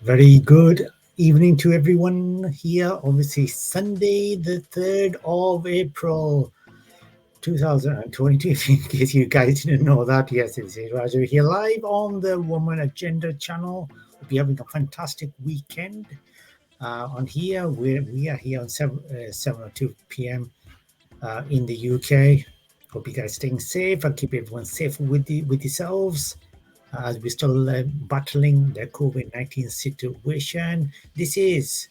Very good evening to everyone here. Obviously, Sunday, the 3rd of April, 2022. In case you guys didn't know that, yes, it's Roger here live on the Woman Agenda channel. Hope you're having a fantastic weekend. On here, we are here on 7:02 p.m. In the UK. Hope you guys staying safe and keep everyone safe with yourselves as we're still battling the COVID-19 situation. This is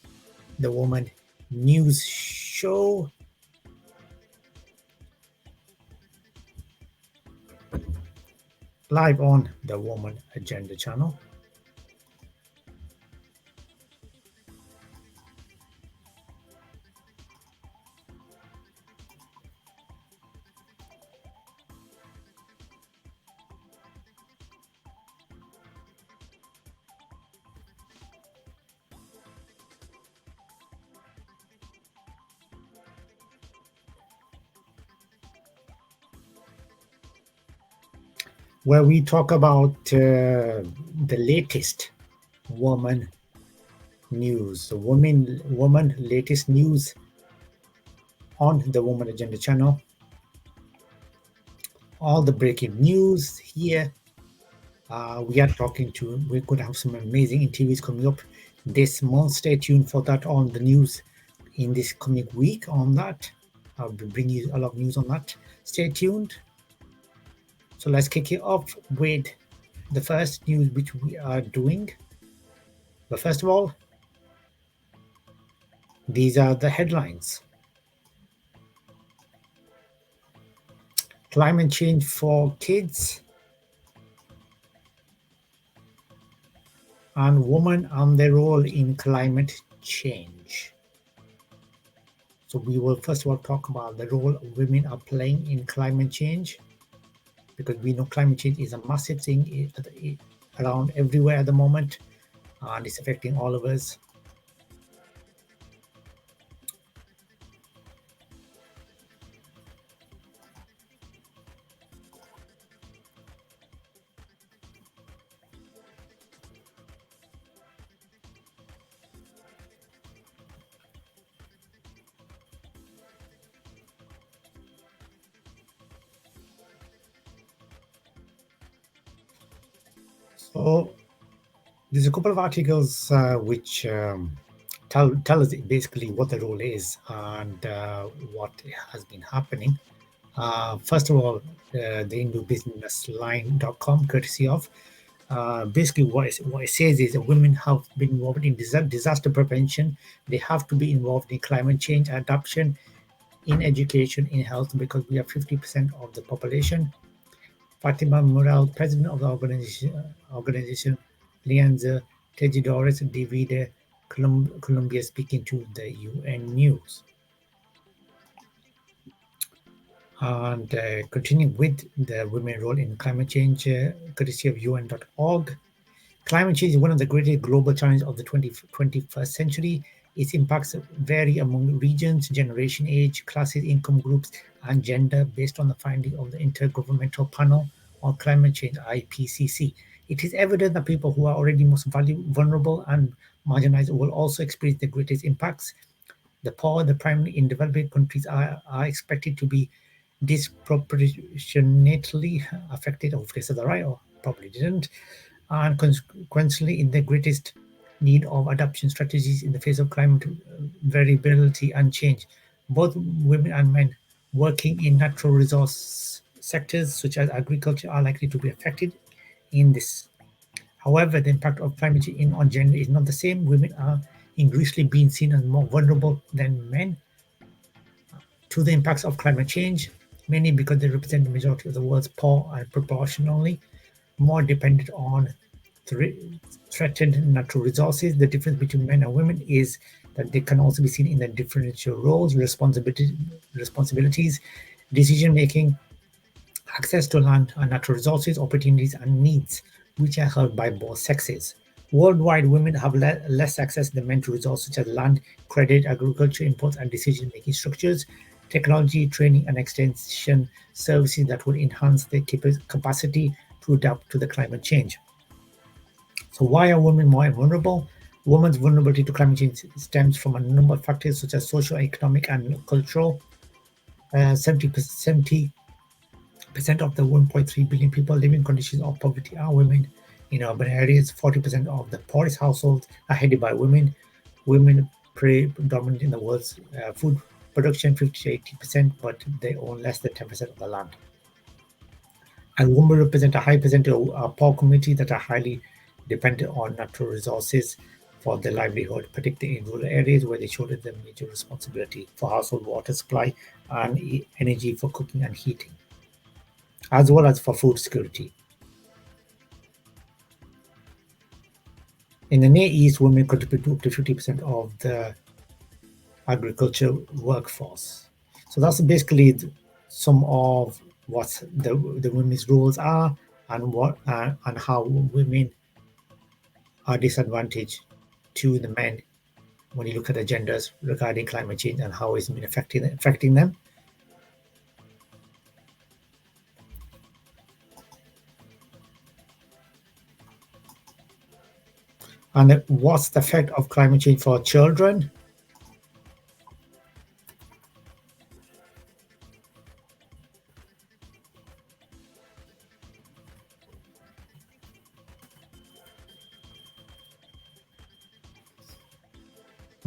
the Woman News Show. Live on the Woman Agenda channel. Where we talk about the latest woman news, the woman latest news on the Woman Agenda channel. All the breaking news here. We are talking to. We're going to have some amazing interviews coming up this month. Stay tuned for that on the news in this coming week. On that, I'll be bringing you a lot of news on that. Stay tuned. So let's kick it off with the first news which we are doing. But first of all, these are the headlines. Climate change for kids and women and their role in climate change. So we will first of all talk about the role women are playing in climate change, because we know climate change is a massive thing around everywhere at the moment, and it's affecting all of us. So there's a couple of articles which tell us basically what the role is and what has been happening. First of all, the IndoBusinessLine.com, courtesy of. Basically, what it says is that women have been involved in disaster prevention. They have to be involved in climate change adaptation, in education, in health, because we are 50% of the population. Fatima Mural, president of the organization Lianza Tejidoris Divide, Colombia, speaking to the UN News. And continuing with the women role in climate change, courtesy of UN.org. Climate change is one of the greatest global challenges of the 21st century. Its impacts vary among regions, generation, age, classes, income groups, and gender, based on the finding of the Intergovernmental Panel on Climate Change (IPCC). It is evident that people who are already most vulnerable and marginalized will also experience the greatest impacts. The poor, the primarily in developing countries, are expected to be disproportionately affected. Hopefully, I said that right, or probably didn't, and consequently in the greatest need of adaptation strategies in the face of climate variability and change. Both women and men working in natural resource sectors such as agriculture are likely to be affected in this. However, the impact of climate change on gender is not the same. Women are increasingly being seen as more vulnerable than men to the impacts of climate change, mainly because they represent the majority of the world's poor and proportionally more dependent on threatened natural resources. The difference between men and women is that they can also be seen in their differential roles, responsibilities, decision making, access to land and natural resources, opportunities, and needs, which are held by both sexes. Worldwide, women have less access than men to resources such as land, credit, agriculture, imports, and decision making structures, technology, training, and extension services that will enhance their capacity to adapt to the climate change. So, why are women more vulnerable? Women's vulnerability to climate change stems from a number of factors such as social, economic, and cultural. 70% of the 1.3 billion people living in conditions of poverty are women. In urban areas, 40% of the poorest households are headed by women. Women predominant in the world's food production, 50 to 80%, but they own less than 10% of the land. And women represent a high percentage of poor communities that are highly dependent on natural resources for their livelihood, particularly in rural areas where they shoulder the major responsibility for household water supply and energy for cooking and heating, as well as for food security. In the Near East, women contribute to up to 50% of the agriculture workforce. So that's basically some of what the women's roles are and what and how women are disadvantaged to the men when you look at agendas regarding climate change and how it's been affecting them. And what's the effect of climate change for children?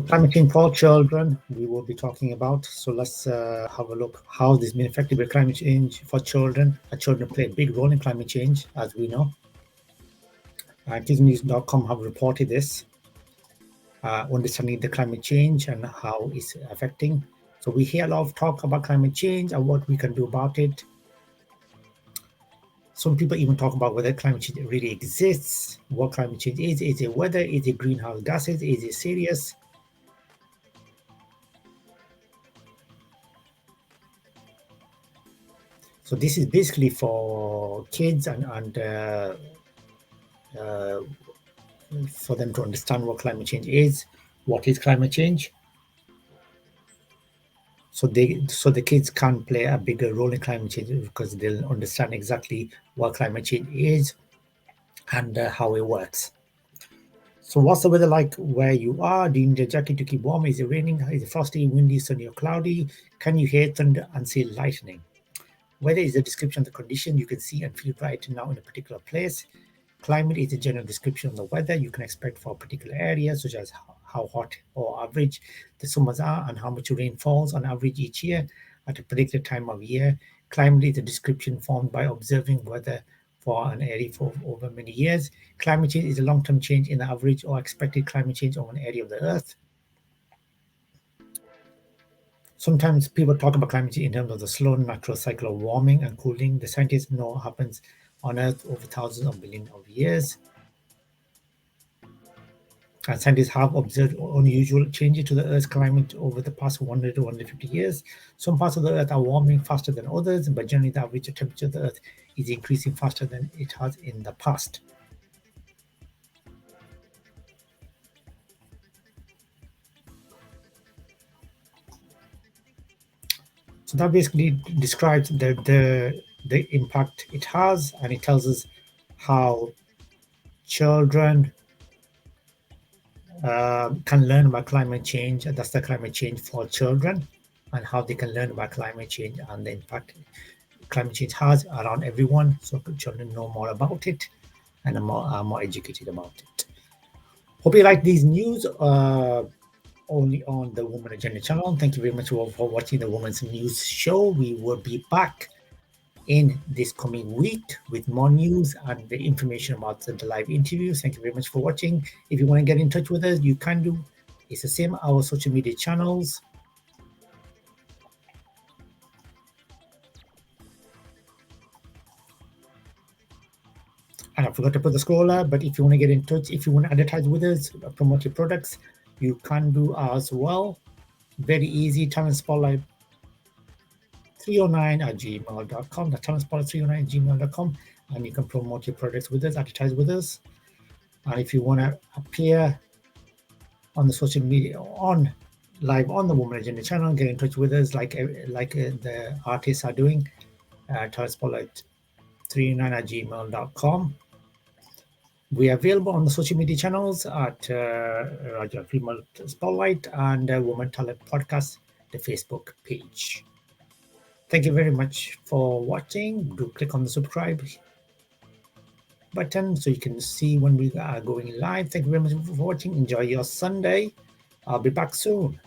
Climate change for children, we will be talking about. So let's have a look how this has been affected by climate change for children. Children play a big role in climate change, as we know. News.com have reported this, understanding the climate change and how it's affecting. So we hear a lot of talk about climate change and what we can do about it. Some people even talk about whether climate change really exists, what climate change is. Is it weather? Is it greenhouse gases? Is it serious? So this is basically for kids and for them to understand what climate change is. What is climate change? So the kids can play a bigger role in climate change because they'll understand exactly what climate change is and how it works. So what's the weather like where you are? Do you need a jacket to keep warm? Is it raining? Is it frosty, windy, sunny, or cloudy? Can you hear thunder and see lightning? Weather is a description of the condition you can see and feel right now in a particular place. Climate is a general description of the weather you can expect for a particular area, such as how hot or average the summers are and how much rain falls on average each year at a particular time of year. Climate is a description formed by observing weather for an area for over many years. Climate change is a long-term change in the average or expected climate change on an area of the Earth. Sometimes people talk about climate change in terms of the slow natural cycle of warming and cooling. The scientists know happens on Earth over thousands of millions of years. And scientists have observed unusual changes to the Earth's climate over the past 100 to 150 years. Some parts of the Earth are warming faster than others, but generally the average temperature of the Earth is increasing faster than it has in the past. So that basically describes the impact it has, and it tells us how children can learn about climate change. That's the climate change for children, and how they can learn about climate change and the impact climate change has around everyone, so children know more about it and are more educated about it. Hope you like these news. Only on the Woman Agenda channel. Thank you very much for watching the Women's News Show. We will be back in this coming week with more news and the information about the live interviews. Thank you very much for watching. If you want to get in touch with us, you can do. It's the same our social media channels. And I forgot to put the scroller, but if you want to get in touch, if you want to advertise with us, promote your products, you can do as well. Very easy. Talent Spotlight 309 at gmail.com. The Talent Spotlight 309 at gmail.com. And you can promote your products with us, advertise with us. And if you want to appear on the social media, on live on the Woman Agenda channel, get in touch with us like the artists are doing. Talent Spotlight 309 at gmail.com. We are available on the social media channels at Raja Female Spotlight and Woman Talent Podcast, the Facebook page. Thank you very much for watching. Do click on the subscribe button so you can see when we are going live. Thank you very much for watching. Enjoy your Sunday. I'll be back soon.